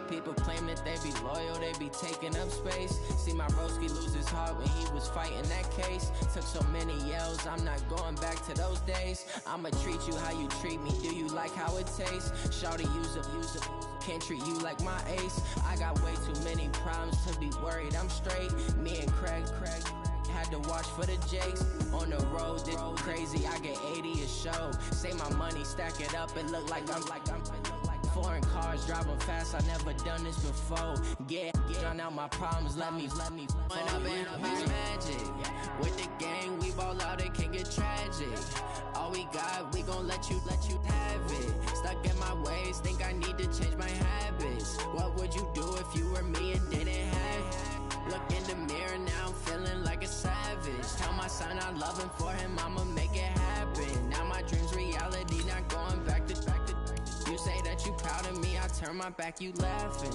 People claim that they be loyal, they be taking up space. See my broski lose his heart when he was fighting that case. Took so many yells, I'm not going back to those days. I'ma treat you how you treat me, do you like how it tastes? Shawty use up, can't treat you like my ace. I got way too many problems to be worried, I'm straight. Me and Craig had to watch for the Jakes. On the road, this crazy, I get 80 a show. Say my money, stack it up, it look like I'm foreign cars, driving fast, I never done this before. Drown out my problems, let me When I've been up is magic. With the gang, we ball out, it can get tragic. All we got, we gon' let you have it. Stuck in my ways, think I need to change my habits. What would you do if you were me and didn't have it? Look in the mirror, now I'm feeling like a savage. Tell my son I love him, for him I'ma make it happen. Now my dream's reality, not going back to. You say that you proud of me, I turn my back, you laughing.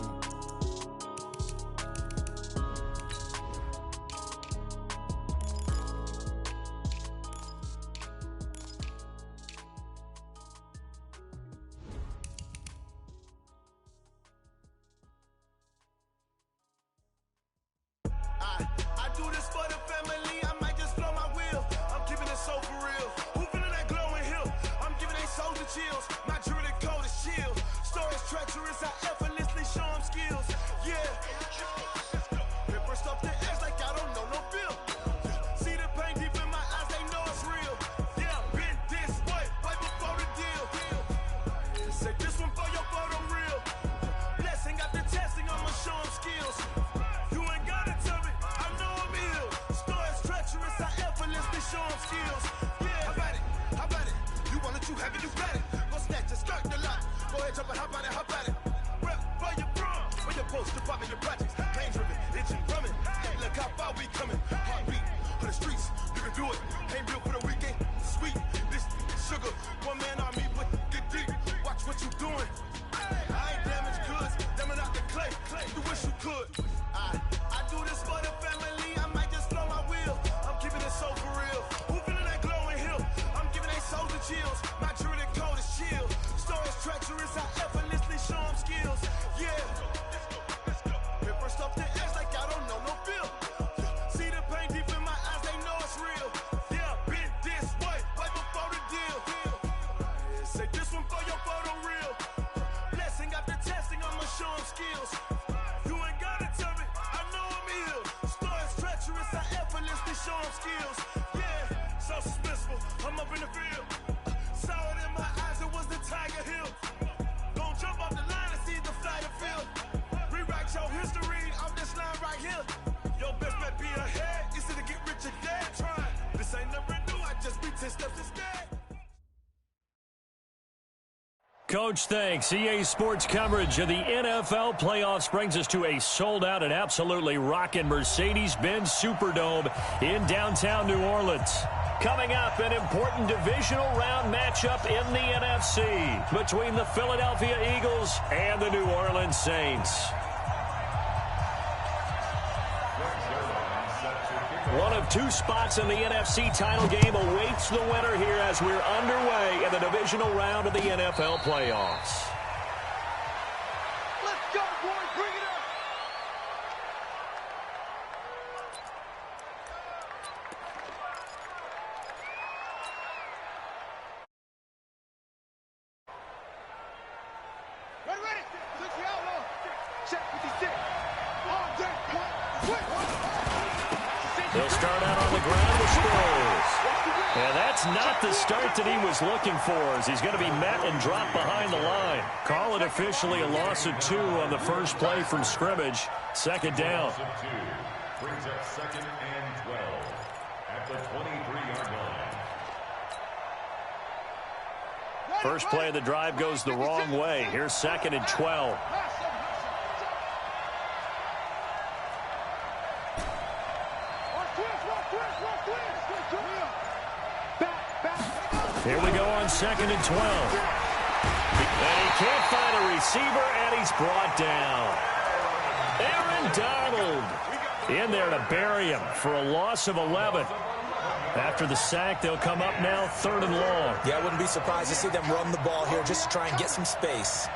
I do this for the family, I might just blow my wheel. I'm keeping it so for real. Who feeling that glowing hill? I'm giving they souls the chills. My jewelry cold is chill. Stories treacherous, I effortlessly show them skills. Yeah. Paper stuff to edge like I don't know no bill. See the pain deep in my eyes, they know it's real. Yeah, been this way, way before the deal. Say this one for your photo real. Blessing got the testing, I'ma show them skills. You ain't gotta tell me, I know I'm ill. Stories treacherous, I effortlessly show them skills. Yeah, how about it? How about it? You want it, you have it, you got it. Go snatch it, skirt the lot. Go ahead, jump it, hop on it, hop on it. Rep for your prom, for your post, to pop in your projects. Pain driven, itching, drumming. Hey, look how far we coming. Heartbeat on the streets, you can do it. Ain't built for the weekend. Sweet, this sugar. One man army, but get deep. Watch what you doing. I ain't damaged goods, damn it out the clay. You wish you could. I do this for the family, I might just blow my wheel. I'm keeping it so for real. Who feeling that glowing hill? I'm giving they souls the chills. My jewelry cold is chill. Stories treacherous, I effortlessly show them skills. Yeah. Paper stuff to edge like I don't know no bill. See the pain deep in my eyes, they know it's real. Yeah, been this way, way before the deal. Say this one for your photo real. Blessing got the testing, I'ma show them skills. You ain't gotta tell me, I know I'm ill. Stories treacherous, I effortlessly show them skills. Yeah, so suspenseful, I'm up in the field. Saw it in my eyes, it was the Tiger Hill. Gon' jump off the line and see the flyer field. Rewrite your history off this line right here. Your best bet be ahead, easy to get rich or dead trying. This ain't never new, I just be 10 steps instead. Coach, thanks. EA Sports coverage of the NFL playoffs brings us to a sold-out and absolutely rocking Mercedes-Benz Superdome in downtown New Orleans. Coming up, an important divisional round matchup in the NFC between the Philadelphia Eagles and the New Orleans Saints. One of two spots in the NFC title game awaits the winner here as we're underway in the divisional round of the NFL playoffs. Let's go, boys, bring it up! Ready! Switch the outlaw! Check 56! On deck, They'll start out on the ground with Sproles. And that's not the start that he was looking for, as he's going to be met and dropped behind the line. Call it officially a loss of 2 on the first play from scrimmage. Second down. Brings up 2nd and 12 at the 23-yard line. First play of the drive goes the wrong way. Here's 2nd and 12. Here we go on 2nd and 12. And he can't find a receiver, and he's brought down. Aaron Donald in there to bury him for a loss of 11. After the sack, they'll come up now 3rd and long. Yeah, I wouldn't be surprised to see them run the ball here just to try and get some space.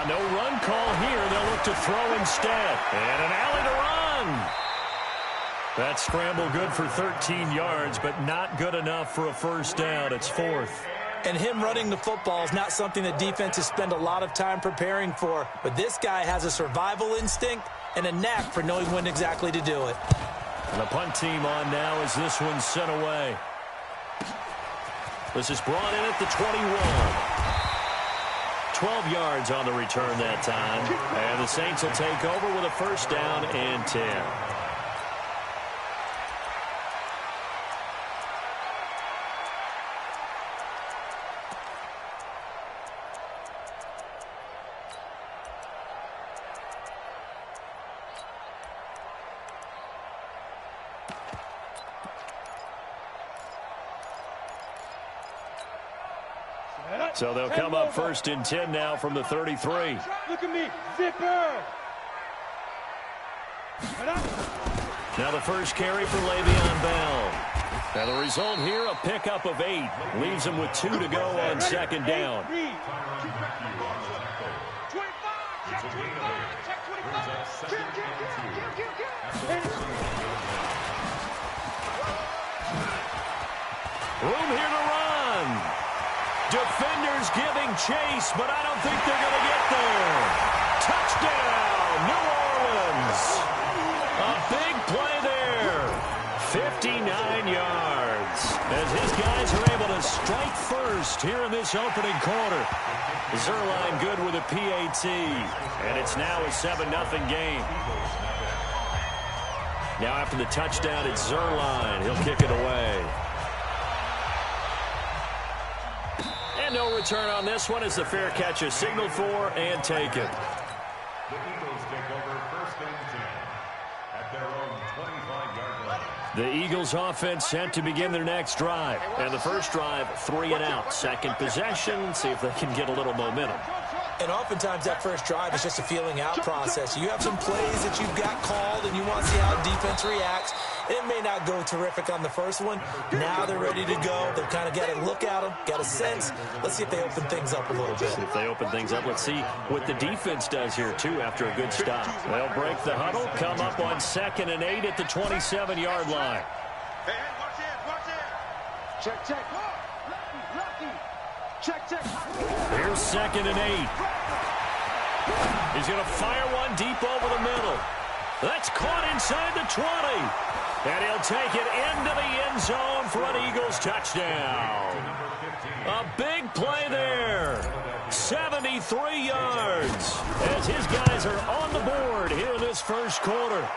No run call here. They'll look to throw instead. And an alley to run. That scramble good for 13 yards, but not good enough for a first down. It's fourth. And him running the football is not something that defenses spend a lot of time preparing for. But this guy has a survival instinct and a knack for knowing when exactly to do it. And the punt team on now as this one's sent away. This is brought in at the 21. 12 yards on the return that time. And the Saints will take over with a first down and 10. So they'll come up first and 10 now from the 33. Look at me, zipper. Now the first carry for Le'Veon Bell. Now the result here, a pickup of 8. Leaves him with 2 to go on second down. Room here to run. Defenders giving chase, but I don't think they're going to get there. Touchdown, New Orleans. A big play there. 59 yards. As his guys are able to strike first here in this opening quarter. Zuerlein good with a PAT. And it's now a 7-0 game. Now after the touchdown, it's Zuerlein. He'll kick it away. And no return on this one as the fair catch is signaled for and taken. The Eagles take over first and 10 at their own 25-yard line. The Eagles offense set to begin their next drive. And the first drive, 3 and out. Second possession, see if they can get a little momentum. And oftentimes that first drive is just a feeling out process. You have some plays that you've got called and you want to see how defense reacts. It may not go terrific on the first one. Now they're ready to go. They've kind of got to look at them, got a sense. Let's see if they open things up a little bit. If they open things up, let's see what the defense does here, too, after a good stop. They'll break the huddle, come up on 2nd and 8 at the 27-yard line. Hey, watch it. Check, check. Lucky. Check, check. Here's 2nd and 8. He's going to fire one deep over the middle. That's caught inside the 20. And he'll take it into the end zone for an Eagles touchdown. A big play there. 73 yards. As his guys are on the board here in this first quarter.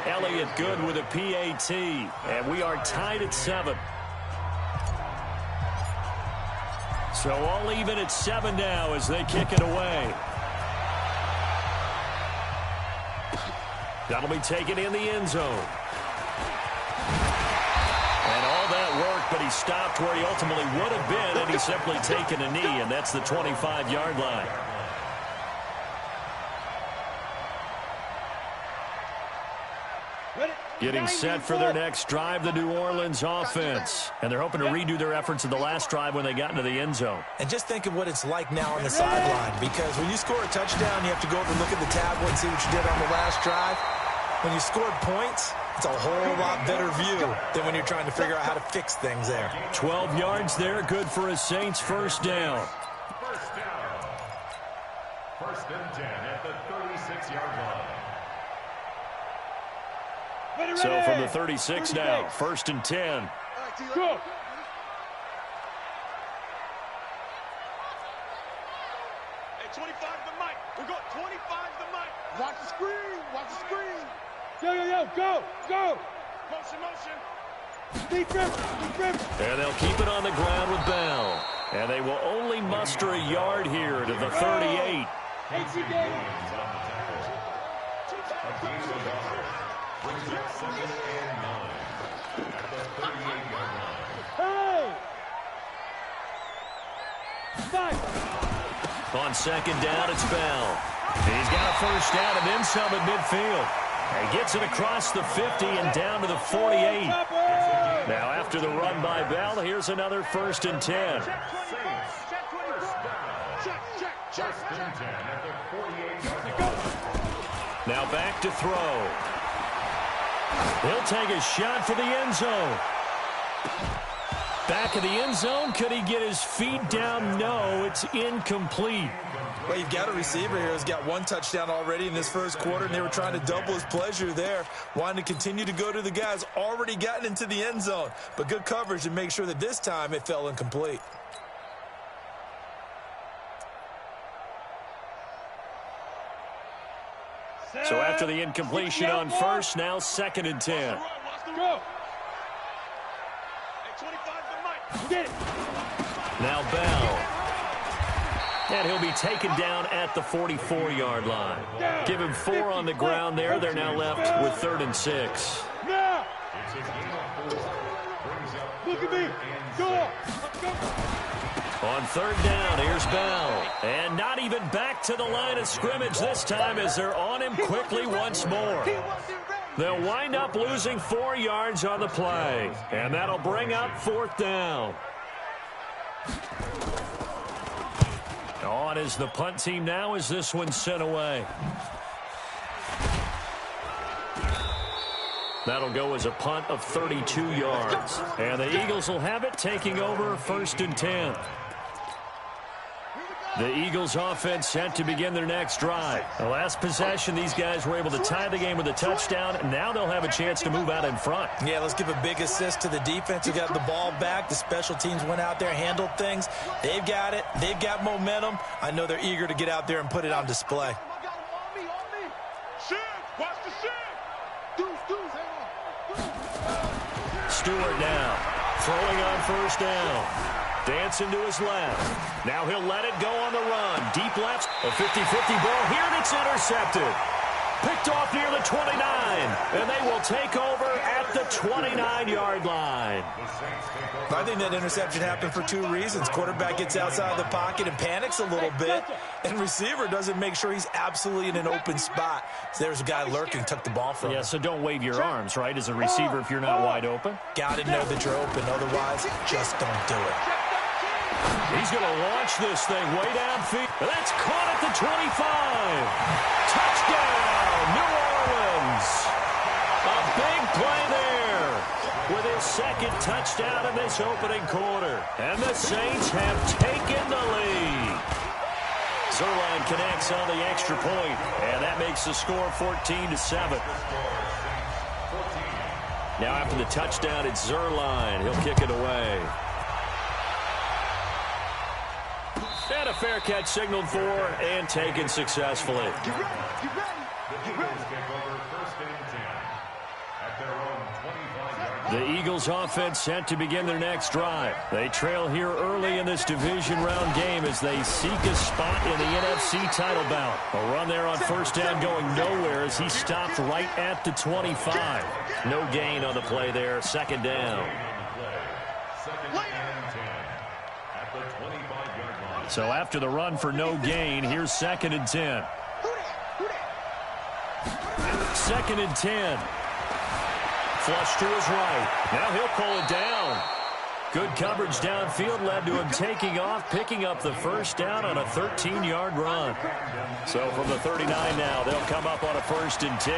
Elliott good with a PAT. And we are tied at 7. So all even at 7 now as they kick it away. That'll be taken in the end zone. And all that work, but he stopped where he ultimately would have been, and he's simply taken a knee, and that's the 25-yard line. Getting set for their next drive, the New Orleans offense. And they're hoping to redo their efforts in the last drive when they got into the end zone. And just think of what it's like now on the sideline, because when you score a touchdown, you have to go over and look at the tablet and see what you did on the last drive. When you scored points, it's a whole lot better view than when you're trying to figure out how to fix things there. 12 yards there, good for a Saints first down. First down. First and 10 at the 36-yard line. So from the 36 now, 1st and 10. Go. Hey, 25 the mic. We got 25 the mic. Watch the screen. Watch the screen. Yo, go. Motion. Defense. And they'll keep it on the ground with Bell. And they will only muster a yard here to the 38. Brings up 2nd and 9 at the 38-yard line. Hey! On 2nd down, it's Bell. He's got a first down and then some at midfield. He gets it across the 50 and down to the 48. Now after the run by Bell, here's another 1st and 10. Saints, first down. First and 10 at the 48-yard line. Now back to throw. He'll take a shot for the end zone. Back of the end zone. Could he get his feet down? No, it's incomplete. Well, you've got a receiver here who's got one touchdown already in this first quarter, and they were trying to double his pleasure there, wanting to continue to go to the guys already gotten into the end zone. But good coverage to make sure that this time it fell incomplete. So after the incompletion on first, now 2nd and 10. Go. Get it. Now Bell. And he'll be taken down at the 44-yard line. Give him 4 on the ground there. They're now left with 3rd and 6. Now. Look at me. Go. On 3rd down, here's Bell. And not even back to the line of scrimmage this time as they're on him quickly once more. They'll wind up losing 4 yards on the play. And that'll bring up 4th down. On is the punt team now as this one's sent away. That'll go as a punt of 32 yards. And the Eagles will have it, taking over 1st and 10. The Eagles offense set to begin their next drive. The last possession, these guys were able to tie the game with a touchdown, and now they'll have a chance to move out in front. Yeah, let's give a big assist to the defense who got the ball back. The special teams went out there, handled things. They've got it. They've got momentum. I know they're eager to get out there and put it on display. Stewart now throwing on 1st down. Dancing to his left. Now he'll let it go on the run. Deep left. A 50-50 ball here, and it's intercepted. Picked off near the 29. And they will take over at the 29-yard line. I think that interception happened for 2 reasons. Quarterback gets outside of the pocket and panics a little bit. And receiver doesn't make sure he's absolutely in an open spot. So there's a guy lurking, took the ball from him. Yeah, so don't wave your arms, right, as a receiver if you're not wide open. Got to know that you're open. Otherwise, just don't do it. He's going to launch this thing way downfield. That's caught at the 25. Touchdown, New Orleans. A big play there with his 2nd touchdown in this opening quarter. And the Saints have taken the lead. Zerline connects on the extra point, and that makes the score 14-7. Now after the touchdown, it's Zerline. He'll kick it away. And a fair catch signaled for and taken successfully. The Eagles offense set to begin their next drive. They trail here early in this division round game as they seek a spot in the NFC title bout. A run there on 1st down going nowhere as he stopped right at the 25. No gain on the play there. 2nd down. So after the run for no gain, here's 2nd and 10. 2nd and 10. Flush to his right. Now he'll pull it down. Good coverage downfield led to him taking off, picking up the 1st down on a 13-yard run. So from the 39 now, they'll come up on a 1st and 10.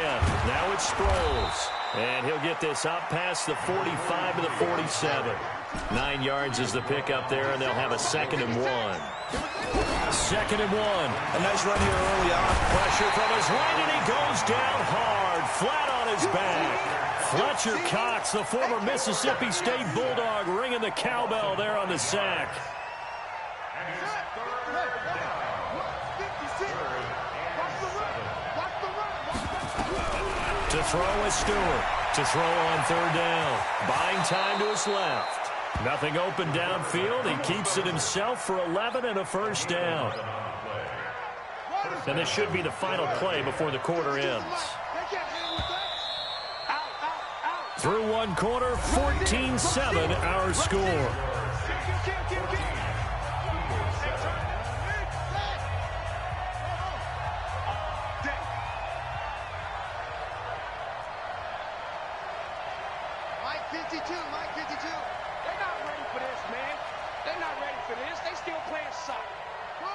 Now it's Sproles. And he'll get this up past the 45 to the 47. 9 yards is the pickup there, and they'll have a 2nd and 1. 2nd and 1. A nice run here early on. Pressure from his right, and he goes down hard, flat on his back. Fletcher Cox, the former Mississippi State Bulldog, ringing the cowbell there on the sack. To throw is Stewart. To throw on 3rd down. Buying time to his left. Nothing open downfield. He keeps it himself for 11 and a 1st down. And this should be the final play before the quarter ends. Through 1 quarter, 14-7 our score. Mike 52. They're not ready for this, man. They're not ready for this. They still playing soccer. Go.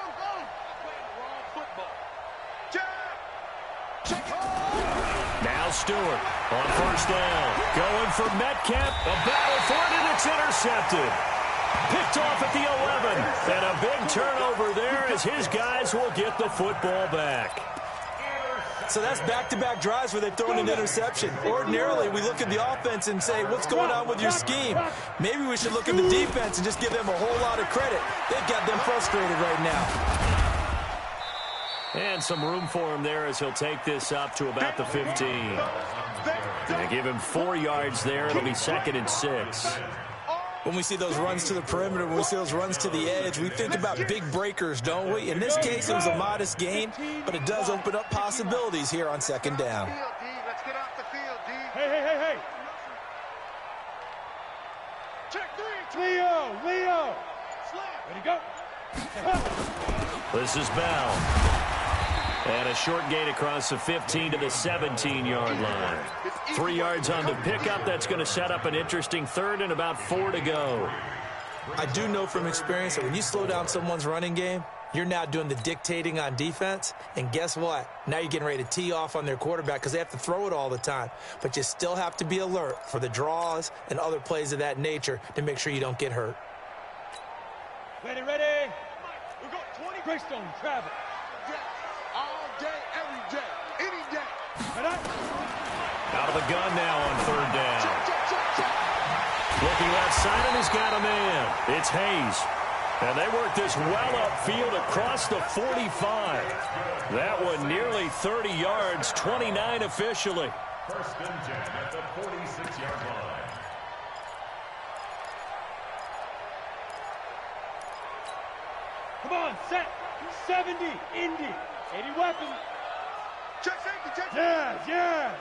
Stewart on first down. Going for Metcalf. A battle for it, and it's intercepted. Picked off at the 11. And a big turnover there as his guys will get the football back. So that's back-to-back drives where they've thrown an interception. Ordinarily, we look at the offense and say, what's going on with your scheme? Maybe we should look at the defense and just give them a whole lot of credit. They've got them frustrated right now. And some room for him there as he'll take this up to about the 15. They give him 4 yards there. It'll be 2nd and 6. When we see those runs to the perimeter, when we see those runs to the edge, we think about big breakers, don't we? In this case, it was a modest gain, but it does open up possibilities here on 2nd down. Let's get off the field, D. Hey. Check 3. Leo. Ready to go. This is Bell. And a short gain across the 15 to the 17-yard line. 3 yards on the pickup. That's going to set up an interesting 3rd and about 4 to go. I do know from experience that when you slow down someone's running game, you're now doing the dictating on defense. And guess what? Now you're getting ready to tee off on their quarterback because they have to throw it all the time. But you still have to be alert for the draws and other plays of that nature to make sure you don't get hurt. Ready. We got 20. Greystone, travel. All day, every day, any day. Out of the gun now on 3rd down. Looking left side, and he's got a man. It's Hayes. And they work this well upfield across the 45. That one nearly 30 yards, 29 officially. 1st and 10 at the 46-yard line. Come on, set. 70, Indy. 80 weapons. Check safety. Yes.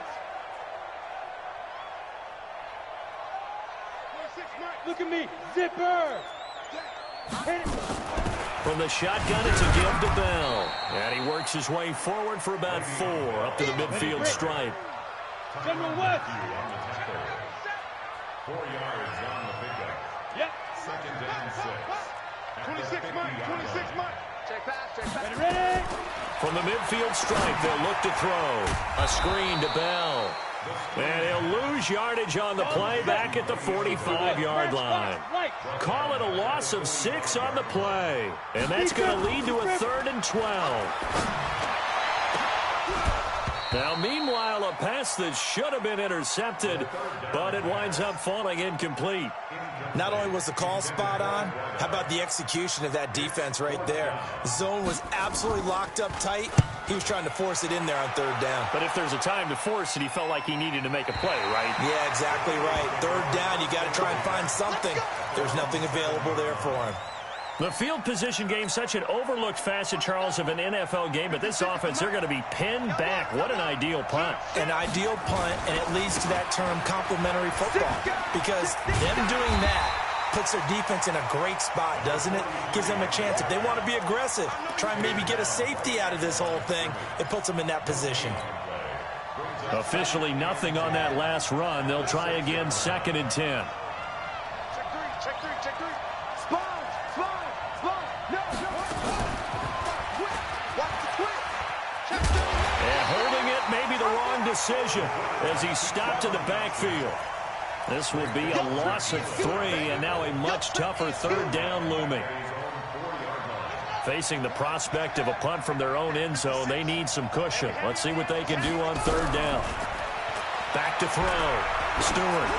26, Mike. Look at me. Zipper. Hit it. From the shotgun, it's a give to Bell. And he works his way forward for about 4 up to the midfield stripe. General West. 4 yards on the pickup. Yep. 2nd and 6. 26, Mike. Check pass. Ready. From the midfield stripe, they'll look to throw. A screen to Bell. And he'll lose yardage on the play back at the 45-yard line. Call it a loss of 6 on the play. And that's going to lead to a 3rd and 12. Now, meanwhile, a pass that should have been intercepted, but it winds up falling incomplete. Not only was the call spot on, how about the execution of that defense right there? The zone was absolutely locked up tight. He was trying to force it in there on 3rd down. But if there's a time to force it, he felt like he needed to make a play, right? Yeah, exactly right. 3rd down, you got to try and find something. There's nothing available there for him. The field position game, such an overlooked facet, Charles, of an NFL game, but this offense, they're going to be pinned back. What an ideal punt. An ideal punt, and it leads to that term complementary football, because them doing that puts their defense in a great spot, doesn't it? Gives them a chance. If they want to be aggressive, try and maybe get a safety out of this whole thing, it puts them in that position. Officially nothing on that last run. They'll try again, 2nd and 10. Check three. Spine. No. Watch the twist. Check 3. And holding it may be the wrong decision as he stopped in the backfield. This will be a loss of 3, and now a much tougher 3rd down looming. Facing the prospect of a punt from their own end zone, they need some cushion. Let's see what they can do on 3rd down. Back to throw. Stewart.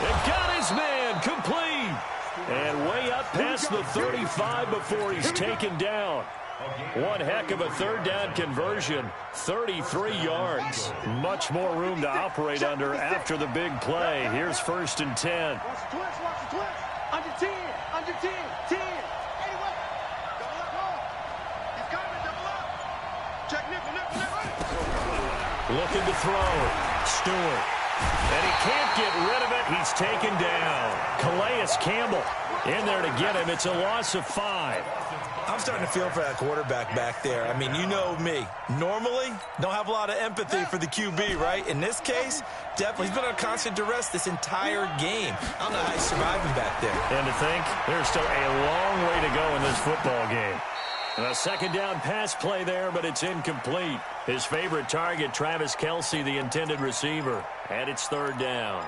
It got his man complete. And way up past the 35 before he's taken down. One heck of a 3rd down conversion. 33 yards. Much more room to operate under after the big play. Here's 1st and 10. Watch the twist. Under 10. 10. Anyway. Double up home. He's coming, double up. Check nickel. Looking to throw. Stewart. And he can't get rid of it. He's taken down. Calais Campbell in there to get him. It's a loss of 5. I'm starting to feel for that quarterback back there. I mean, you know me. Normally, don't have a lot of empathy for the QB, right? In this case, definitely, he's been under constant duress this entire game. I don't know how he's surviving back there. And to think, there's still a long way to go in this football game. A second down pass play there, but it's incomplete. His favorite target, Travis Kelce, the intended receiver. And it's third down.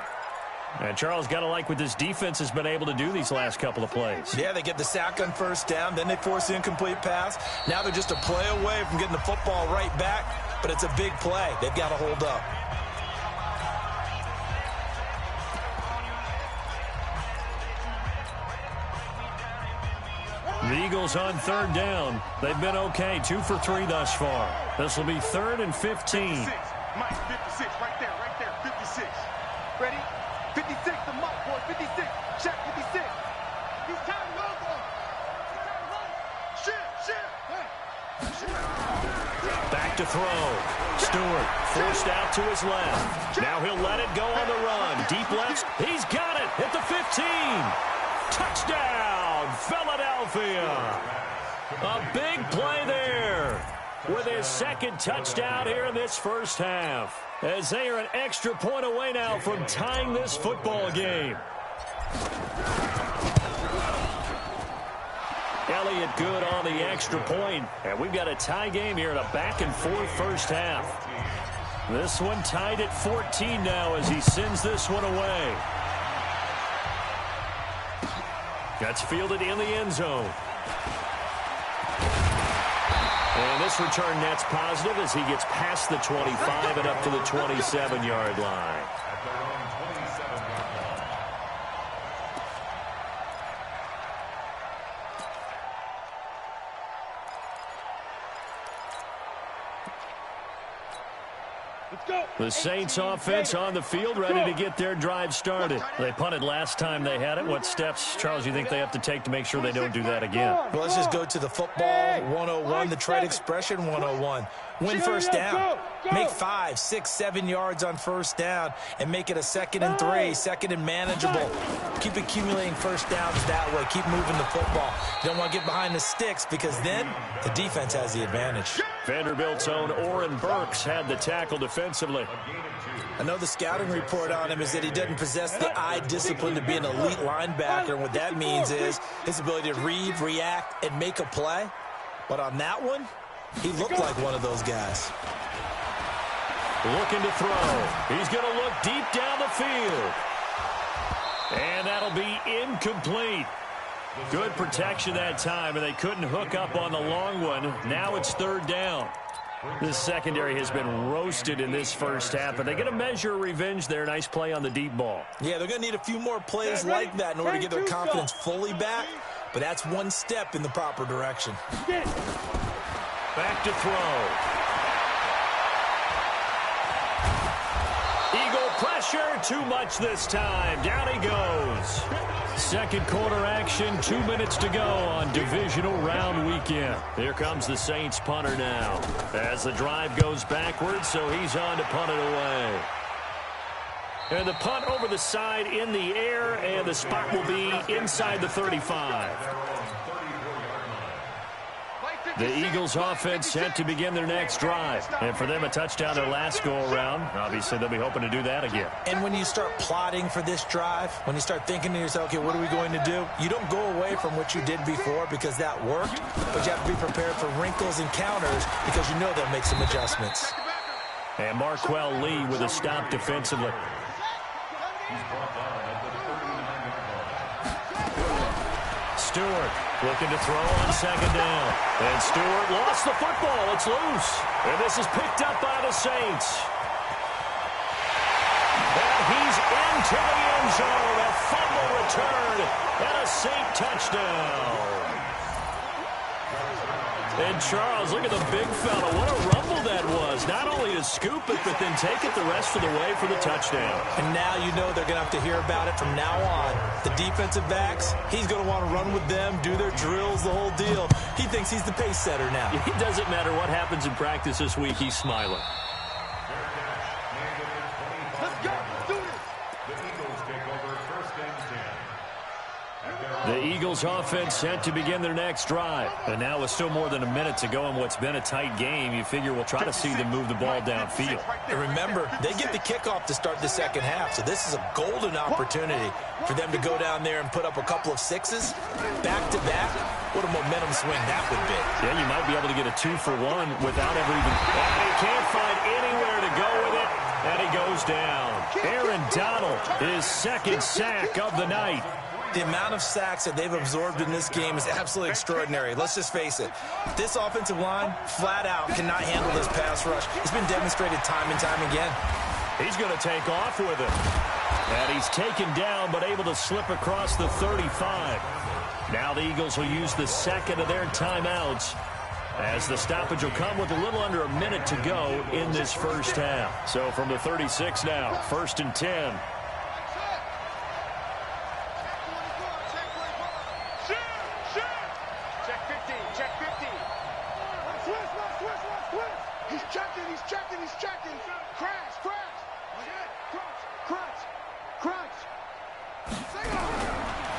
And Charles, got to like what this defense has been able to do these last couple of plays. Yeah, they get the sack on first down, then they force the incomplete pass. Now they're just a play away from getting the football right back, but it's a big play. They've got to hold up. The Eagles on third down. They've been okay, 2 for 3 thus far. This will be 3rd and 15. 56. Mike, 56, right there, 56. Ready? 56 to Mike, boy, 56. Check 56. He's time to go, boy. Shit. Back to throw. Stewart forced out to his left. Now he'll let it go on the run. Deep left. He's got it at the 15. Touchdown, Philadelphia. A big play there with his second touchdown here in this first half, as they are an extra point away now from tying this football game. Elliott good on the extra point, and we've got a tie game here in a back-and-forth first half. This one tied at 14 now as he sends this one away. That's fielded in the end zone. And this return net's positive as he gets past the 25 and up to the 27-yard line. The Saints offense on the field, ready to get their drive started. They punted last time they had it. What steps, Charles, you think they have to take to make sure they don't do that again? Well, let's just go to the football 101, the trade expression 101. Win first down. Make 5, 6, 7 yards on first down and make it a 2nd and 3, 2nd and manageable. Keep accumulating first downs that way. Keep moving the football. You don't want to get behind the sticks because then the defense has the advantage. Vanderbilt's own Oren Burks had the tackle defensively. I know the scouting report on him is that he doesn't possess the eye discipline to be an elite linebacker. And what that means is his ability to read, react, and make a play. But on that one, he looked like one of those guys. Looking to throw. He's going to look deep down the field. And that'll be incomplete. Good protection that time, and they couldn't hook up on the long one. Now it's third down. This secondary has been roasted in this first half, but they get a measure of revenge there. Nice play on the deep ball. Yeah, they're going to need a few more plays like that in order to get their confidence fully back, but that's one step in the proper direction. Back to throw. Eagle pressure, too much this time. Down he goes. Second quarter action, 2 minutes to go on Divisional Round Weekend. Here comes the Saints punter now as the drive goes backwards, so he's on to punt it away. And the punt over the side in the air, and the spot will be inside the 35. The Eagles offense set to begin their next drive. And for them, a touchdown their last go-around. Obviously, they'll be hoping to do that again. And when you start plotting for this drive, when you start thinking to yourself, okay, what are we going to do? You don't go away from what you did before because that worked, but you have to be prepared for wrinkles and counters because you know they'll make some adjustments. And Marquell Lee with a stop defensively. Stewart looking to throw on second down. And Stewart lost the football. It's loose. And this is picked up by the Saints. And he's into the end zone. A fumble return and a Saint touchdown. And Charles, look at the big fella. What a rumble that was. Not only to scoop it, but then take it the rest of the way for the touchdown. And now you know they're going to have to hear about it from now on. The defensive backs, he's going to want to run with them, do their drills, the whole deal. He thinks he's the pace setter now. It doesn't matter what happens in practice this week. He's smiling. Let's go. Let's do this. The Eagles offense set to begin their next drive. And now with still more than a minute to go in what's been a tight game, you figure we'll try to see them move the ball downfield. And remember, they get the kickoff to start the second half, so this is a golden opportunity for them to go down there and put up a couple of sixes back-to-back What a momentum swing that would be. Yeah, you might be able to get a 2-for-1 without ever even... And he can't find anywhere to go with it, and he goes down. Aaron Donald, his second sack of the night. The amount of sacks that they've absorbed in this game is absolutely extraordinary. Let's just face it. This offensive line, flat out, cannot handle this pass rush. It's been demonstrated time and time again. He's going to take off with it. And he's taken down, but able to slip across the 35. Now the Eagles will use the second of their timeouts, as the stoppage will come with a little under a minute to go in this first half. So from the 36 now, 1st and 10. He's checking. Crash.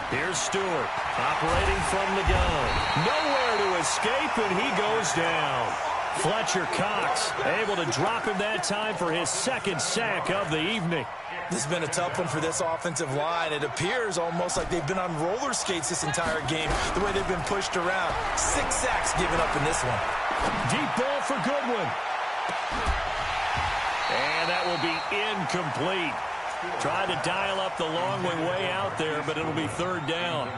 Here's Stewart, operating from the gun. Nowhere to escape, and he goes down. Fletcher Cox able to drop him that time for his second sack of the evening. This has been a tough one for this offensive line. It appears almost like they've been on roller skates this entire game, the way they've been pushed around. 6 sacks given up in this one. Deep ball for Goodwin. And that will be incomplete. Tried to dial up the long way out there, but it'll be 3rd down.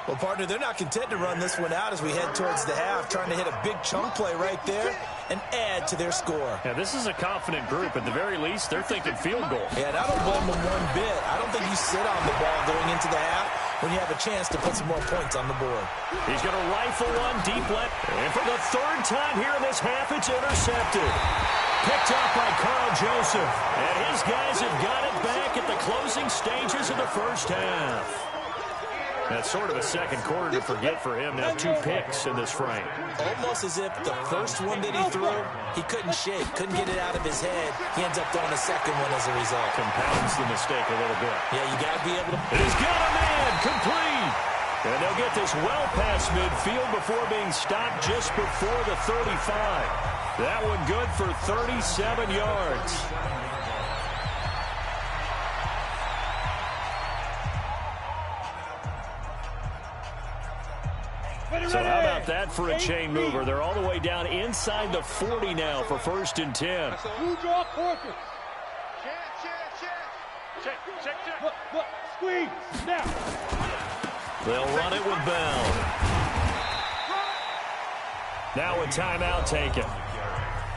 Well, partner, they're not content to run this one out as we head towards the half, trying to hit a big chunk play right there and add to their score. Yeah, this is a confident group. At the very least, they're thinking field goal. Yeah, and I don't blame them one bit. I don't think you sit on the ball going into the half when you have a chance to put some more points on the board. He's going to rifle one deep left. And for the 3rd time here in this half, it's intercepted. Picked up by Carl Joseph. And his guys have got it back at the closing stages of the first half. That's sort of a second quarter to forget for him. Now 2 picks in this frame. Almost as if the first one that he threw, he couldn't shake, couldn't get it out of his head. He ends up throwing a second one as a result. Compounds the mistake a little bit. Yeah, you got to be able to... He's got a man, complete. And they'll get this well past midfield before being stopped just before the 35. That one good for 37 yards. So how about that for a chain mover? They're all the way down inside the 40 now for 1st and 10. Check. Squeeze. Now. They'll run it with Bell. Now a timeout taken.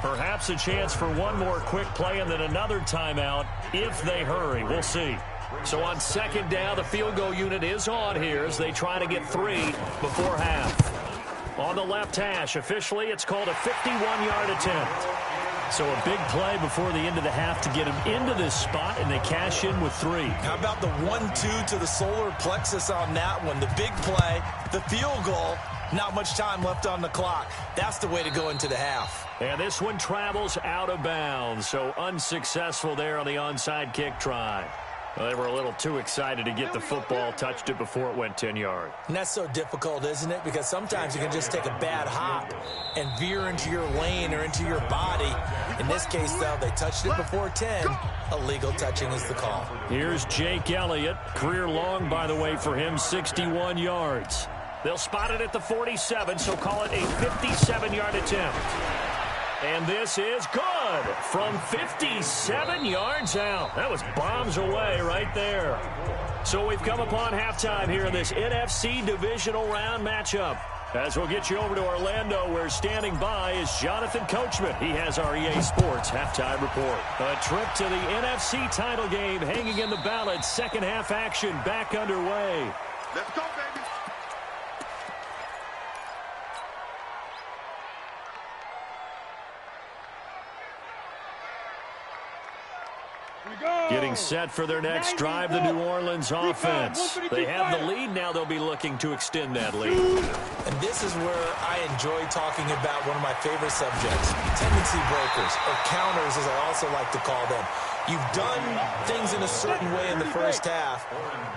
Perhaps a chance for one more quick play and then another timeout if they hurry. We'll see. So on 2nd down, the field goal unit is on here as they try to get 3 before half. On the left hash, officially, it's called a 51-yard attempt. So a big play before the end of the half to get them into this spot, and they cash in with 3. How about the 1-2 to the solar plexus on that one? The big play, the field goal, not much time left on the clock. That's the way to go into the half. And this one travels out of bounds, so unsuccessful there on the onside kick try. Well, they were a little too excited to get the football, touched it before it went 10 yards. And that's so difficult, isn't it? Because sometimes you can just take a bad hop and veer into your lane or into your body. In this case, though, they touched it before 10. Illegal touching is the call. Here's Jake Elliott. Career long, by the way, for him, 61 yards. They'll spot it at the 47, so call it a 57-yard attempt. And this is good from 57 yards out. That was bombs away right there. So we've come upon halftime here in this NFC Divisional Round matchup. As we'll get you over to Orlando, where standing by is Jonathan Coachman. He has our EA Sports halftime report. A trip to the NFC title game hanging in the balance. Second half action back underway. Let's go, baby. Getting set for their next drive, the New Orleans offense. They have the lead now. They'll be looking to extend that lead. And this is where I enjoy talking about one of my favorite subjects, tendency breakers, or counters as I also like to call them. You've done things in a certain way in the first half,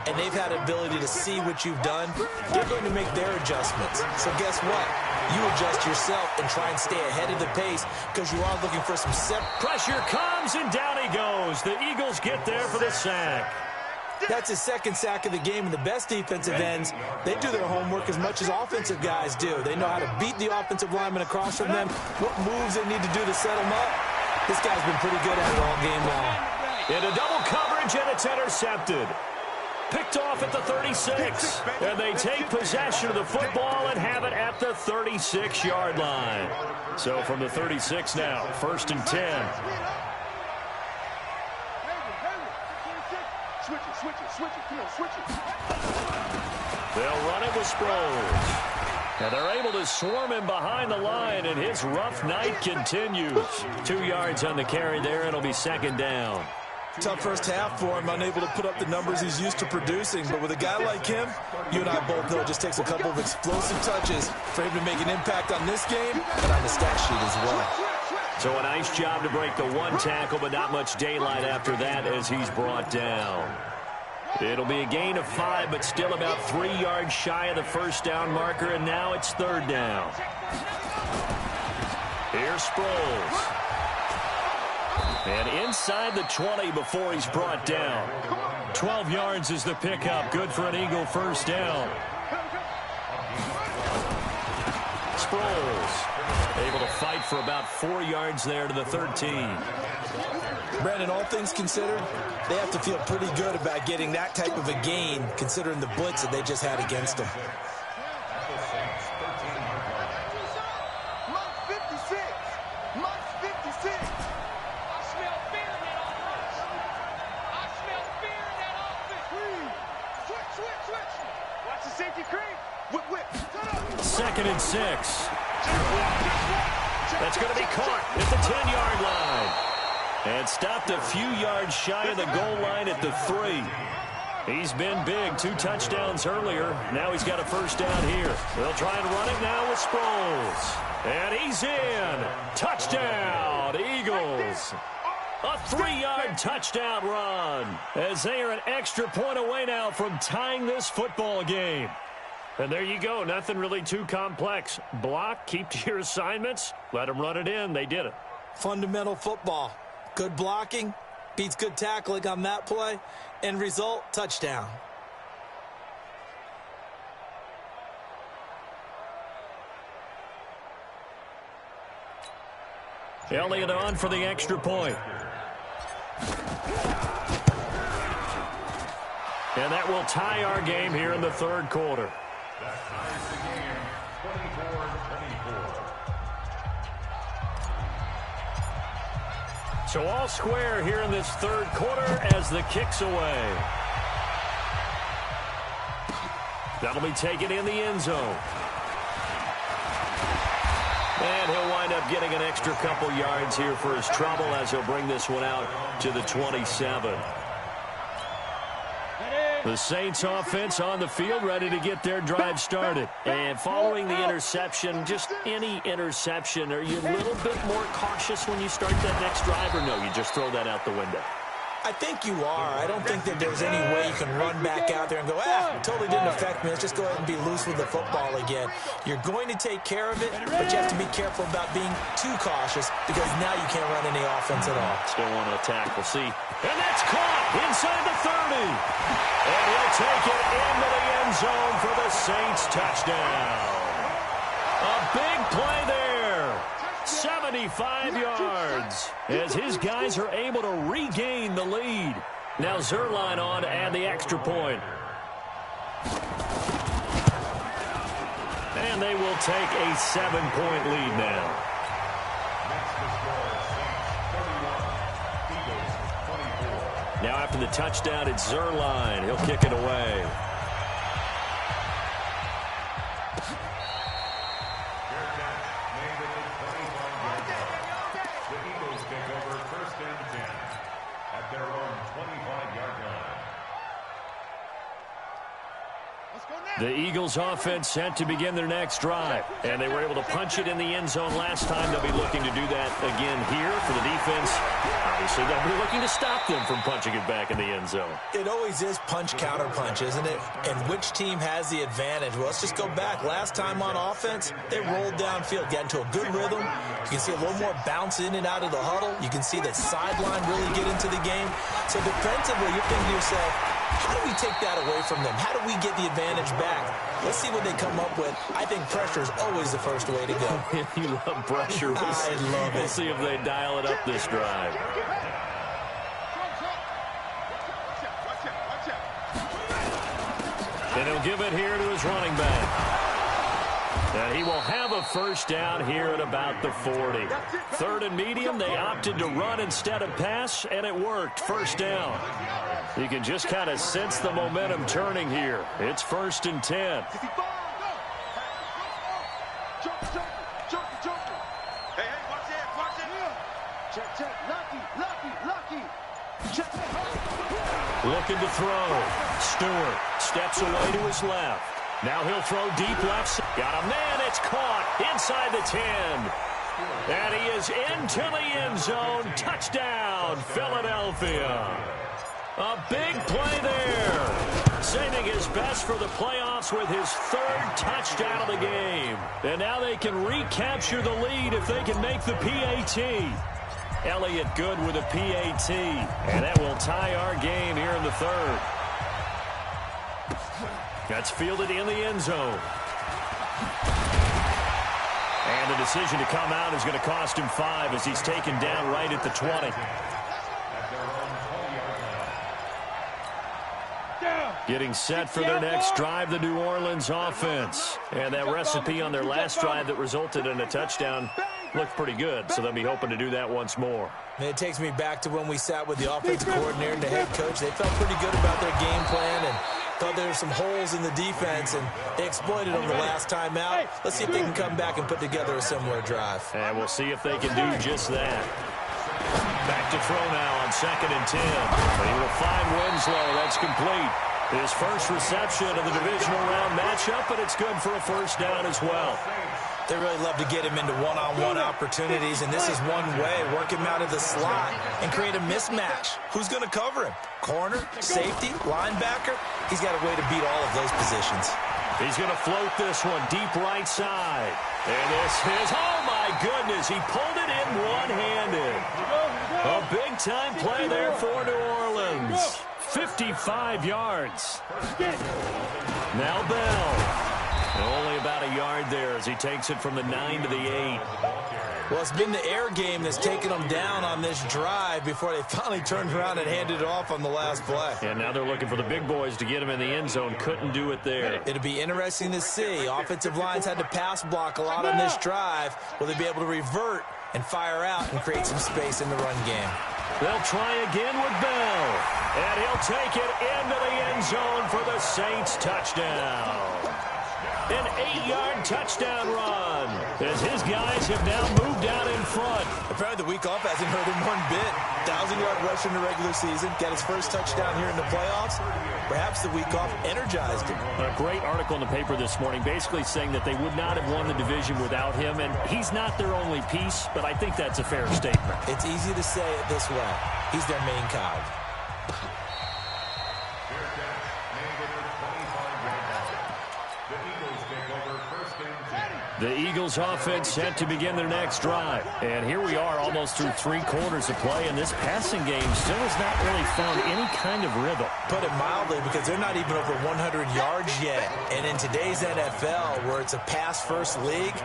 and they've had an ability to see what you've done. They're going to make their adjustments. So guess what? You adjust yourself and try and stay ahead of the pace because you are looking for some set. Pressure comes, and down he goes. The Eagles get there for the sack. That's his second sack of the game, and the best defensive ends, they do their homework as much as offensive guys do. They know how to beat the offensive lineman across from them, what moves they need to do to set them up. This guy's been pretty good at it all game long. Into double coverage, and it's intercepted. Picked off at the 36, and they take possession of the football and have it at the 36-yard line. So from the 36 now, 1st and 10. Switch it. Come on, switch it. They'll run it with Sproles. And they're able to swarm him behind the line, and his rough night continues. 2 yards on the carry there, and it'll be 2nd down. Tough first half for him, unable to put up the numbers he's used to producing. But with a guy like him, you and I both know it just takes a couple of explosive touches for him to make an impact on this game and on the stat sheet as well. So a nice job to break the 1 tackle, but not much daylight after that as he's brought down. It'll be a gain of 5, but still about 3 yards shy of the 1st down marker, and now it's 3rd down. Here's Sproles. And inside the 20 before he's brought down. 12 yards is the pickup. Good for an Eagle 1st down. Sproles able to fight for about 4 yards there to the 13. Brandon, all things considered, they have to feel pretty good about getting that type of a gain, considering the blitz that they just had against them. Watch the safety creep. Whip. 2nd and 6. That's going to be caught at the 10-yard line. And stopped a few yards shy of the goal line at the 3. He's been big. 2 touchdowns earlier. Now he's got a 1st down here. They'll try and run it now with Sproles. And he's in. Touchdown, Eagles. A 3-yard touchdown run as they are an extra point away now from tying this football game. And there you go. Nothing really too complex. Block, keep to your assignments, let them run it in. They did it. Fundamental football. Good blocking, beats good tackling on that play. End result, touchdown. Elliott on for the extra point. And that will tie our game here in the 3rd quarter. That ties the game, 24-24. So all square here in this 3rd quarter as the kick's away. That'll be taken in the end zone. And he'll wind up getting an extra couple yards here for his trouble as he'll bring this one out to the 27. The Saints offense on the field, ready to get their drive started. And following the interception, just any interception, are you a little bit more cautious when you start that next drive, or no, you just throw that out the window? I think you are. I don't think that there's any way you can run back out there and go, it totally didn't affect me. Let's just go ahead and be loose with the football again. You're going to take care of it, but you have to be careful about being too cautious because now you can't run any offense at all. Still want to attack. We'll see. And that's caught inside the 30. And he'll take it into the end zone for the Saints touchdown. A big play there. 75 yards as his guys are able to regain the lead. Now Zerline on to add the extra point. And they will take a 7-point lead now. Now after the touchdown, it's Zerline. He'll kick it away. The Eagles offense set to begin their next drive. And they were able to punch it in the end zone last time. They'll be looking to do that again here for the defense. Obviously, they'll be looking to stop them from punching it back in the end zone. It always is punch-counter-punch, isn't it? And which team has the advantage? Well, let's just go back. Last time on offense, they rolled downfield, got into a good rhythm. You can see a little more bounce in and out of the huddle. You can see the sideline really get into the game. So defensively, you're thinking to yourself, How do we take that away from them? How do we get the advantage back? Let's see what they come up with. I think pressure is always the first way to go. You love pressure. I love it. We'll see if they dial it up this drive. And he'll give it here to his running back. And he will have a first down here at about the 40. Third and medium, they opted to run instead of pass, and it worked. First down. You can just kind of sense the momentum turning here. It's 1st and 10. Looking to throw. Stewart steps away to his left. Now he'll throw deep left. Got a man. It's caught inside the 10. And he is into the end zone. Touchdown, Philadelphia. A big play there. Saving his best for the playoffs with his 3rd touchdown of the game. And now they can recapture the lead if they can make the PAT. Elliott good with a PAT. And that will tie our game here in the 3rd. That's fielded in the end zone. And the decision to come out is going to cost him 5 as he's taken down right at the 20. Getting set for their next drive, the New Orleans offense. And that recipe on their last drive that resulted in a touchdown looked pretty good, so they'll be hoping to do that once more. And it takes me back to when we sat with the offensive coordinator and the head coach. They felt pretty good about their game plan and thought there were some holes in the defense, and they exploited them the last time out. Let's see if they can come back and put together a similar drive. And we'll see if they can do just that. Back to throw now on 2nd and 10. And he will find Winslow. That's complete. His first reception of the divisional round matchup, but it's good for a first down as well. They really love to get him into one-on-one opportunities, and this is one way. Work him out of the slot and create a mismatch. Who's going to cover him? Corner, safety, linebacker? He's got a way to beat all of those positions. He's going to float this one deep right side. And this is, oh my goodness, he pulled it in one-handed. A big-time play there for New Orleans. 55 yards. Now Bell. Only about a yard there as he takes it from the 9 to the 8. Well, it's been the air game that's taken them down on this drive before they finally turned around and handed it off on the last play. And now they're looking for the big boys to get him in the end zone. Couldn't do it there. It'll be interesting to see. Offensive lines had to pass block a lot on this drive. Will they be able to revert and fire out and create some space in the run game? They'll try again with Bell. And he'll take it into the end zone for the Saints touchdown. An 8-yard touchdown run as his guys have now moved out in front. Apparently the week off hasn't hurt him one bit. 1,000-yard rush in the regular season. Got his first touchdown here in the playoffs. Perhaps the week off energized him. A great article in the paper this morning basically saying that they would not have won the division without him. And he's not their only piece, but I think that's a fair statement. It's easy to say it this way. He's their main cog. The Eagles offense set to begin their next drive. And here we are almost through 3 quarters of play, and this passing game still has not really found any kind of rhythm. Put it mildly, because they're not even over 100 yards yet. And in today's NFL, where it's a pass-first league,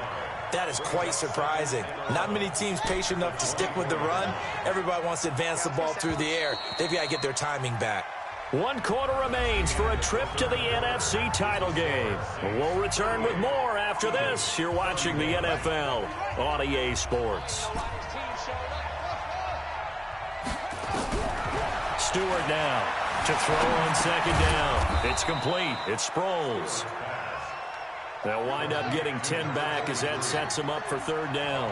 that is quite surprising. Not many teams patient enough to stick with the run. Everybody wants to advance the ball through the air. They've got to get their timing back. 1 quarter remains for a trip to the NFC title game. We'll return with more after this. You're watching the NFL on EA Sports. Stewart now to throw on 2nd down. It's complete. It's Sproles. They'll wind up getting 10 back as that sets them up for 3rd down.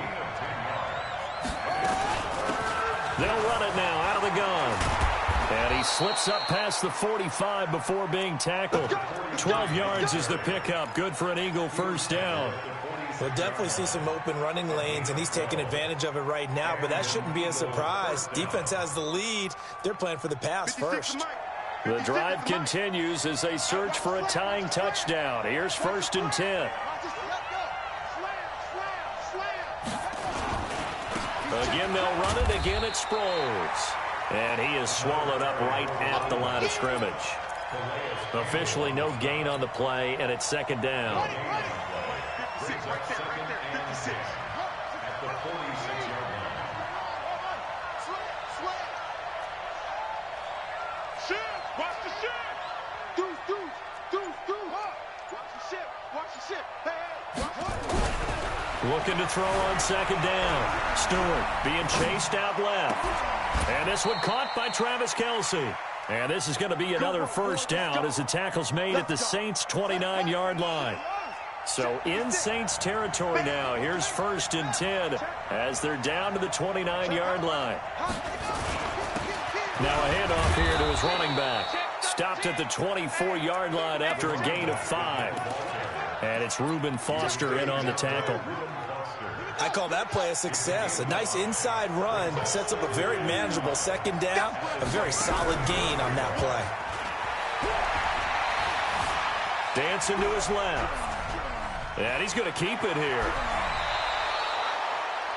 They'll run it now out of the gun. And he slips up past the 45 before being tackled. 12 yards is the pickup. Good for an Eagle first down. We'll definitely see some open running lanes, and he's taking advantage of it right now, but that shouldn't be a surprise. Defense has the lead. They're playing for the pass first. The drive continues as they search for a tying touchdown. Here's 1st and 10. Again, they'll run it. Again, it's Sproles. And he is swallowed up right at the line of scrimmage. Officially no gain on the play, and it's second down. 56 right there, right there, 56. At the 46-yard line. Shift, watch the shift. Deuce. Watch the shift, watch the shift. Hey, watch. Looking to throw on second down. Stewart being chased out left. And this one caught by Travis Kelce. And this is going to be another first down as the tackle's made at the Saints' 29-yard line. So in Saints territory now. Here's 1st and 10 as they're down to the 29-yard line. Now a handoff here to his running back. Stopped at the 24-yard line after a gain of 5. And it's Reuben Foster in on the tackle. I call that play a success. A nice inside run sets up a very manageable second down. A very solid gain on that play. Dancing to his left. And he's going to keep it here.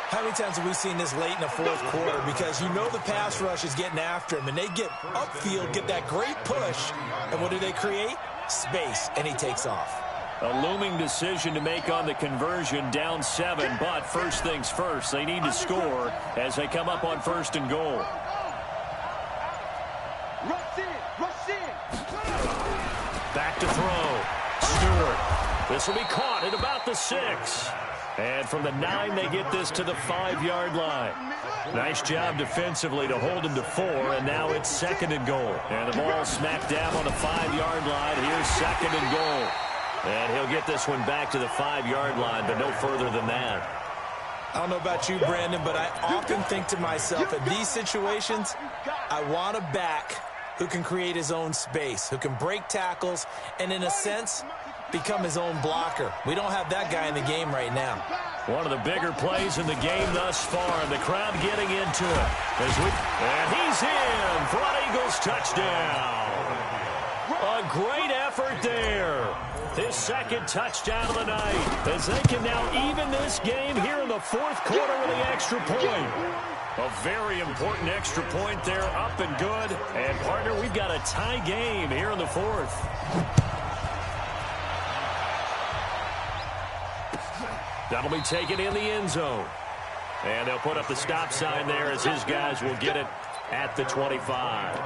How many times have we seen this late in the fourth quarter? Because you know the pass rush is getting after him, and they get upfield, get that great push, and what do they create? Space, and he takes off. A looming decision to make on the conversion, down 7, but first things first, they need to score as they come up on 1st and goal. Rush in. Back to throw. Stewart. This will be caught at about the 6. And from the 9, they get this to the 5-yard line. Nice job defensively to hold him to 4, and now it's 2nd and goal. And the ball smacked down on the 5-yard line. Here's 2nd and goal. And he'll get this one back to the 5-yard line, but no further than that. I don't know about you, Brandon, but I often think to myself, in these situations, I want a back who can create his own space, who can break tackles, and in a sense, become his own blocker. We don't have that guy in the game right now. One of the bigger plays in the game thus far. The crowd getting into it. And he's in for an Eagles touchdown. A great effort there. His 2nd touchdown of the night as they can now even this game here in the 4th quarter with the extra point. A very important extra point there, up and good. And, partner, we've got a tie game here in the 4th. That'll be taken in the end zone. And they'll put up the stop sign there as his guys will get it at the 25.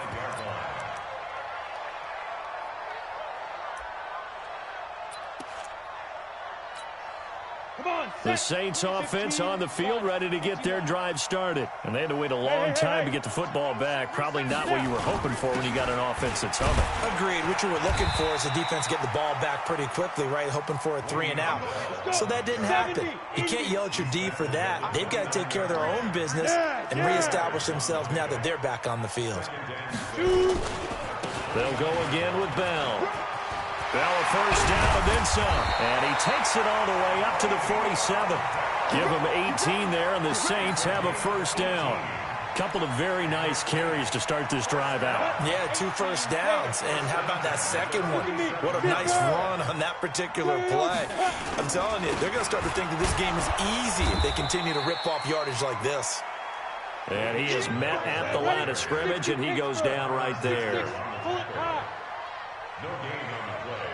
The Saints offense on the field, ready to get their drive started. And they had to wait a long time to get the football back. Probably not what you were hoping for when you got an offense that's humming. Agreed. What you were looking for is the defense getting the ball back pretty quickly, right? Hoping for a 3 and out. So that didn't happen. You can't yell at your D for that. They've got to take care of their own business and reestablish themselves now that they're back on the field. They'll go again with Bell. Bell a first down and then some. And he takes it all the way up to the 47. Give him 18 there, and the Saints have a first down. Couple of very nice carries to start this drive out. Yeah, 2 first downs. And how about that second one? What a nice run on that particular play. I'm telling you, they're going to start to think that this game is easy if they continue to rip off yardage like this. And he is met at the line of scrimmage, and he goes down right there. No gain on the play.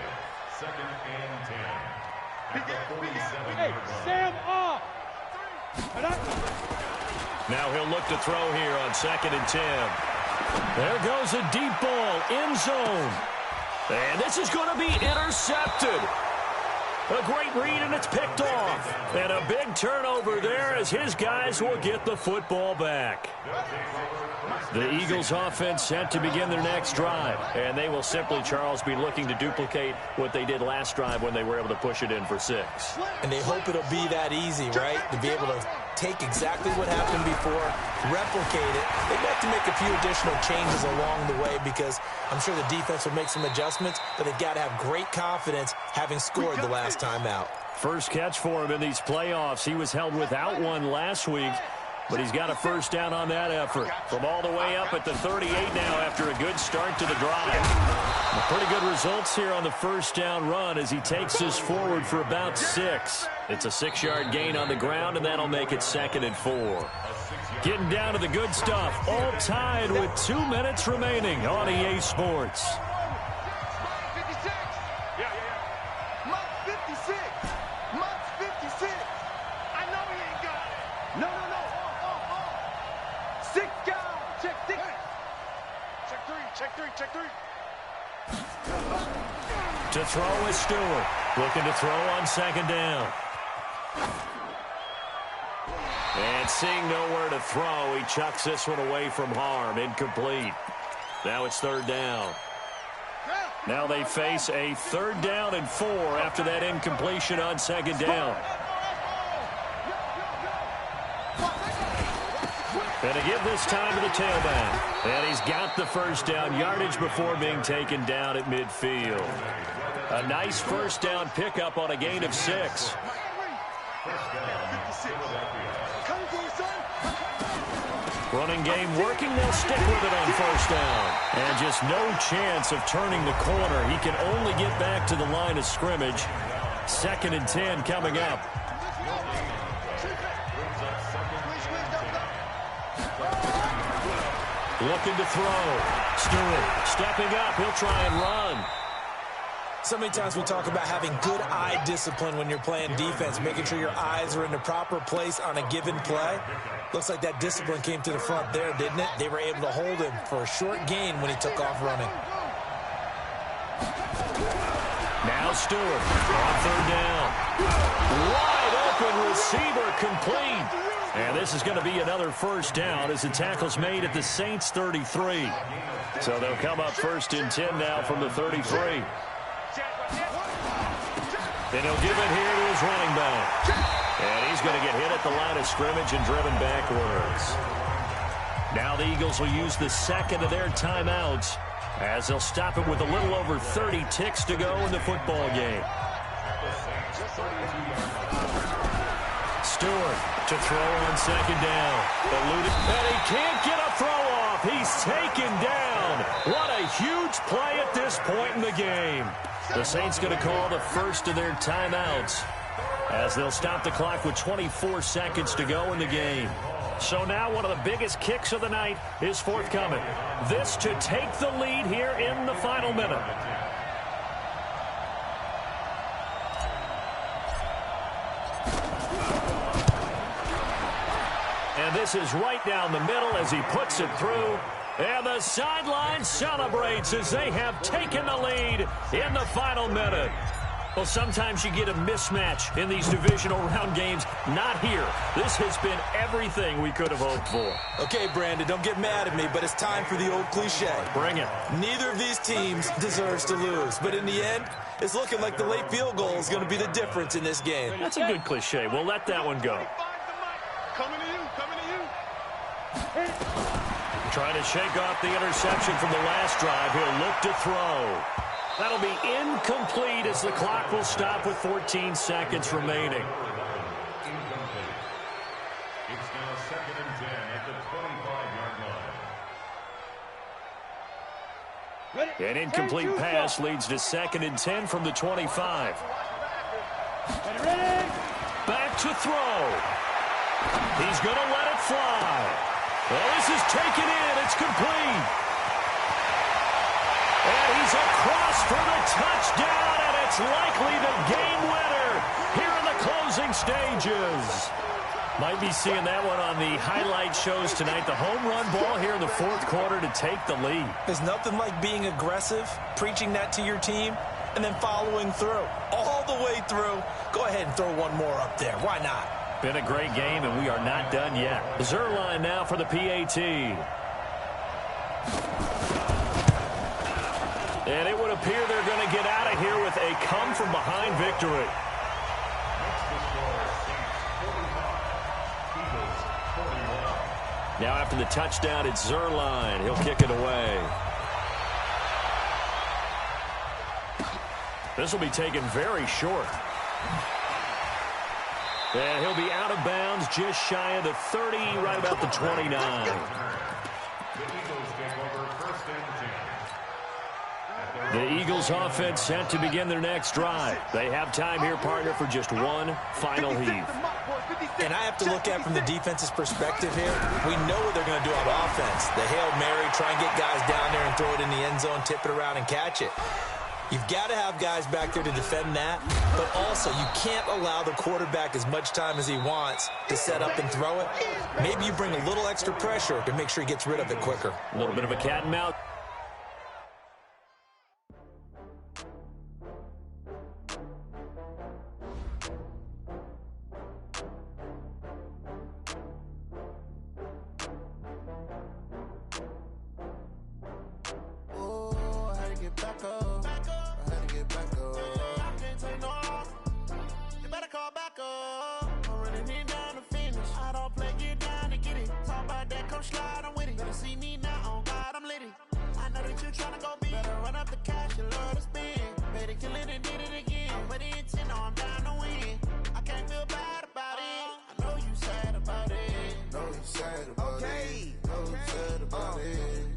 2nd and 10. At the 47-yard line. Sam off. Now he'll look to throw here on 2nd and 10. There goes a deep ball, end zone. And this is going to be intercepted. A great read, and it's picked off. And a big turnover there as his guys will get the football back. The Eagles offense set to begin their next drive. And they will simply, Charles, be looking to duplicate what they did last drive when they were able to push it in for 6. And they hope it'll be that easy, right? To be able to take exactly what happened before, replicate it. They'd like to make a few additional changes along the way because I'm sure the defense will make some adjustments, but they've got to have great confidence having scored the last time out. First catch for him in these playoffs. He was held without one last week, but he's got a first down on that effort. From all the way up at the 38 now after a good start to the drive. Pretty good results here on the first down run as he takes us forward for about 6. It's a 6-yard gain on the ground, and that'll make it 2nd and 4. Getting down to the good stuff, all tied with 2 minutes remaining on EA Sports. To throw is Stewart. Looking to throw on 2nd down. And seeing nowhere to throw, he chucks this one away from harm. Incomplete. Now it's 3rd down. Now they face a 3rd down and 4 after that incompletion on 2nd down. And to give this time to the tailback. And he's got the first down yardage before being taken down at midfield. A nice first down pickup on a gain of 6. Running game working. They'll stick with it on first down. And just no chance of turning the corner. He can only get back to the line of scrimmage. 2nd and 10 coming up. Looking to throw. Stewart stepping up. He'll try and run. So many times we talk about having good eye discipline when you're playing defense, making sure your eyes are in the proper place on a given play. Looks like that discipline came to the front there, didn't it? They were able to hold him for a short gain when he took off running. Now Stewart on 3rd down. Wide open receiver complete. And this is going to be another first down as the tackle's made at the Saints' 33. So they'll come up 1st and 10 now from the 33. And he'll give it here to his running back. And he's going to get hit at the line of scrimmage and driven backwards. Now the Eagles will use the 2nd of their timeouts as they'll stop it with a little over 30 ticks to go in the football game. Stewart to throw on 2nd down. Eluded, and he can't get a throw off. He's taken down. What a huge play at this point in the game. The Saints going to call the first of their timeouts as they'll stop the clock with 24 seconds to go in the game. So now one of the biggest kicks of the night is forthcoming. This to take the lead here in the final minute. And this is right down the middle as he puts it through. And the sideline celebrates as they have taken the lead in the final minute. Well, sometimes you get a mismatch in these divisional round games. Not here. This has been everything we could have hoped for. Okay, Brandon, don't get mad at me, but it's time for the old cliche. Bring it. Neither of these teams deserves to lose. But in the end, it's looking like the late field goal is going to be the difference in this game. That's a good cliche. We'll let that one go. Coming to you. Trying to shake off the interception from the last drive. He'll look to throw. That'll be incomplete as the clock will stop with 14 seconds remaining. Incomplete. It's now 2nd and 10 at the 25-yard line. An incomplete pass leads to 2nd and 10 from the 25. Back to throw. He's going to let it fly. Well, this is taken in. It's complete. And he's across for the touchdown, and it's likely the game winner here in the closing stages. Might be seeing that one on the highlight shows tonight. The home run ball here in the 4th quarter to take the lead. There's nothing like being aggressive, preaching that to your team, and then following through. All the way through. Go ahead and throw one more up there. Why not? Been a great game, and we are not done yet. Zerline now for the PAT. And it would appear they're going to get out of here with a come-from-behind victory. Now after the touchdown, it's Zerline. He'll kick it away. This will be taken very short. And he'll be out of bounds just shy of the 30, right about the 29. The Eagles take over 1st and 10. At their The Eagles offense set to begin their next drive. They have time here, partner, for just one final heave. And I have to look at from the defense's perspective here. We know what they're going to do on offense. The Hail Mary, try and get guys down there and throw it in the end zone, tip it around and catch it. You've got to have guys back there to defend that, but also you can't allow the quarterback as much time as he wants to set up and throw it. Maybe you bring a little extra pressure to make sure he gets rid of it quicker. A little bit of a cat and mouse.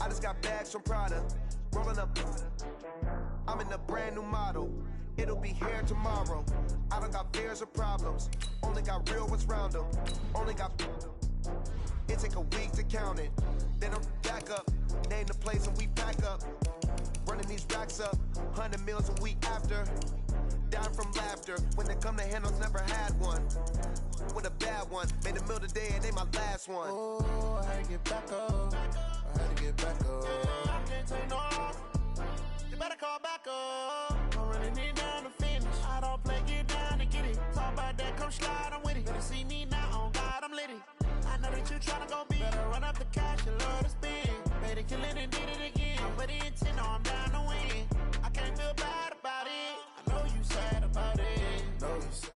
I just got bags from Prada, rolling up. I'm in a brand new model. It'll be here tomorrow. I don't got fears or problems. Only got real ones round them. Only got. It take a week to count it. Then I'm back up. Name the place and we pack up. Running these racks up. 100 meals a week after. Down from laughter. When they come to handles, never had one. With a bad one. Made a meal today and they my last one. Oh, I had to get back up. I had to get back up. I can't take no off. You better call back up. I'm running it down to finish. I don't play, get down to get it. Talk about that, come slide, I'm with it. Better see me now, on God, I'm litty. I know that you tryna go big. Better run up the cash, you love to spend. Made a killing and did it again. But the intent, no, I'm down to win. I can't feel bad about it. I know you sad about it. Know you sad.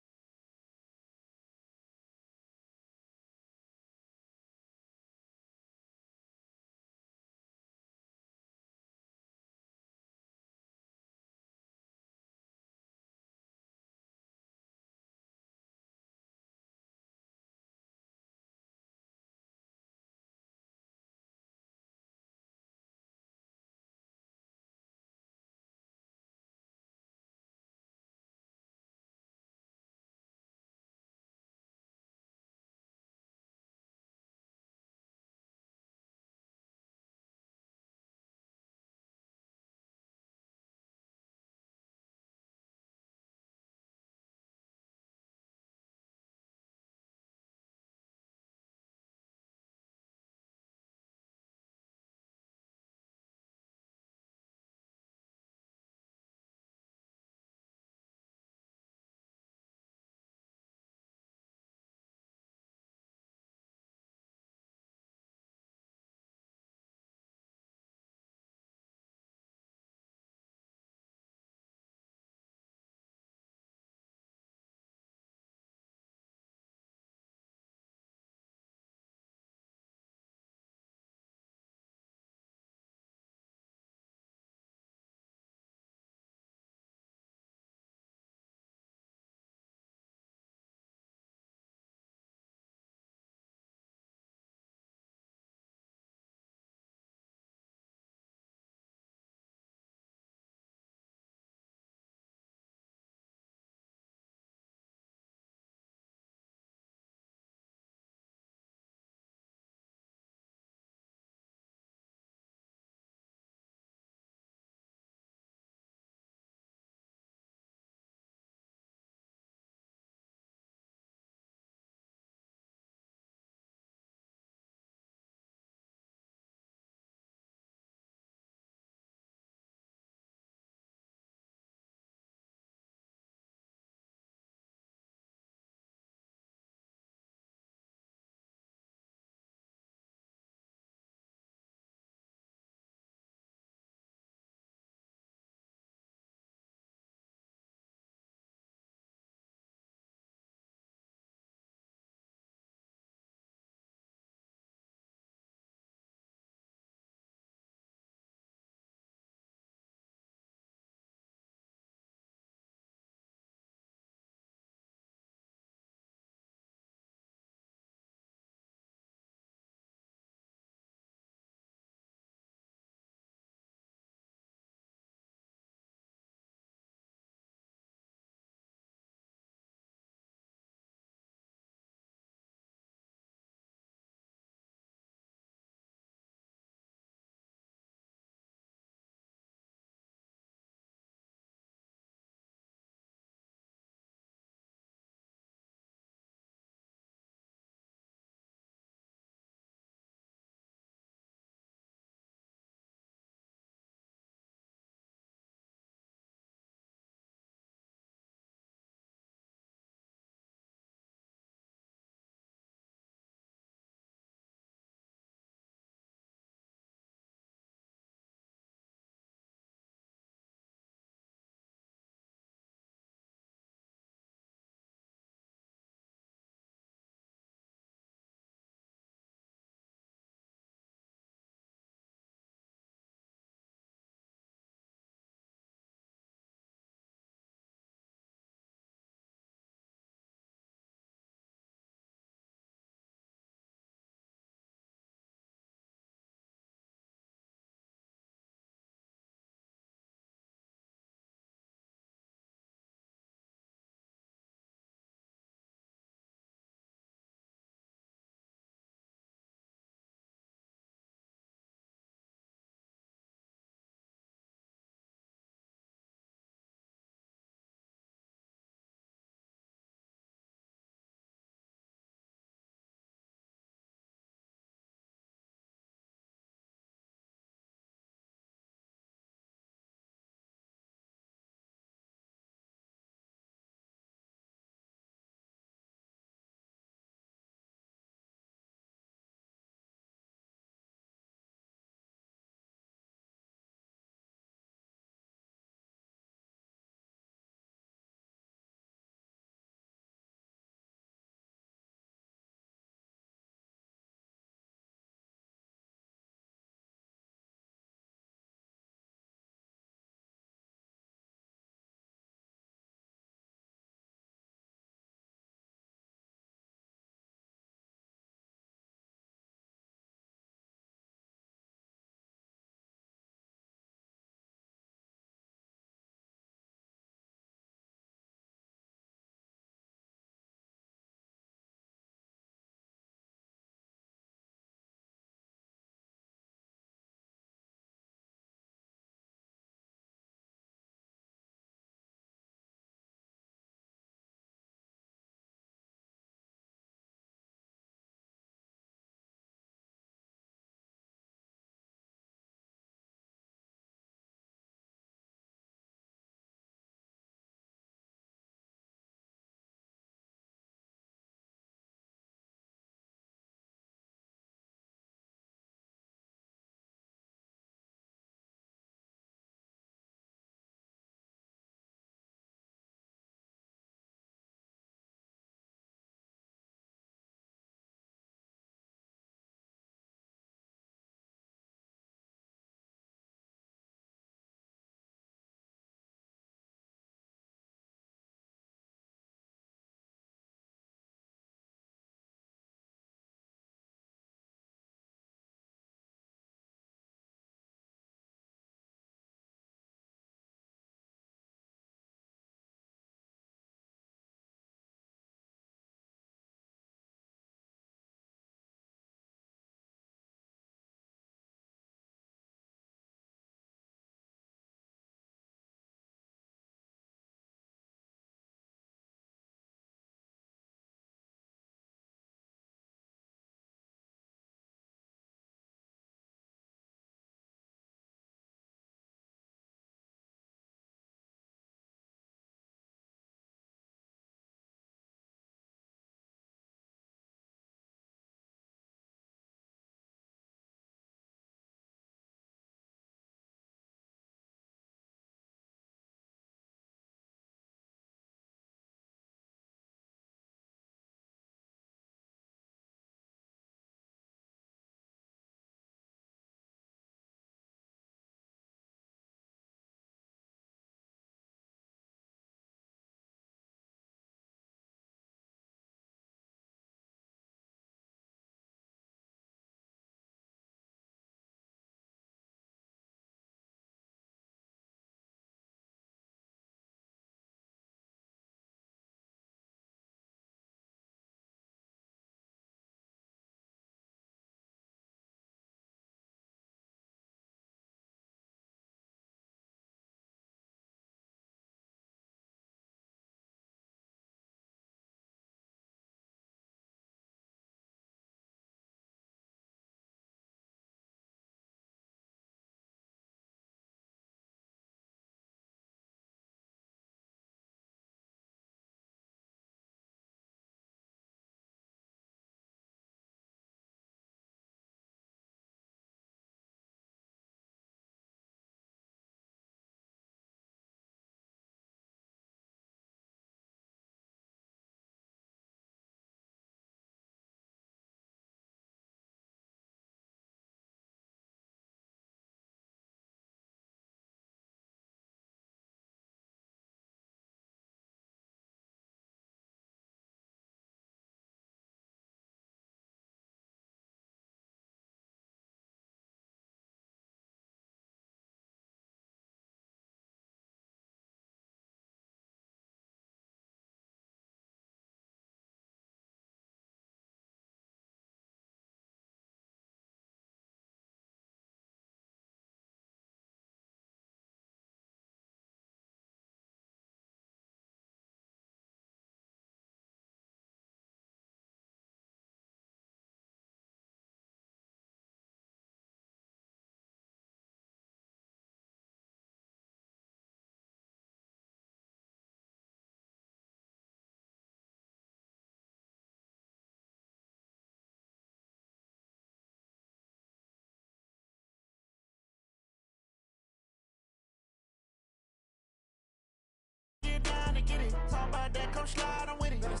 him slide, I'm with it.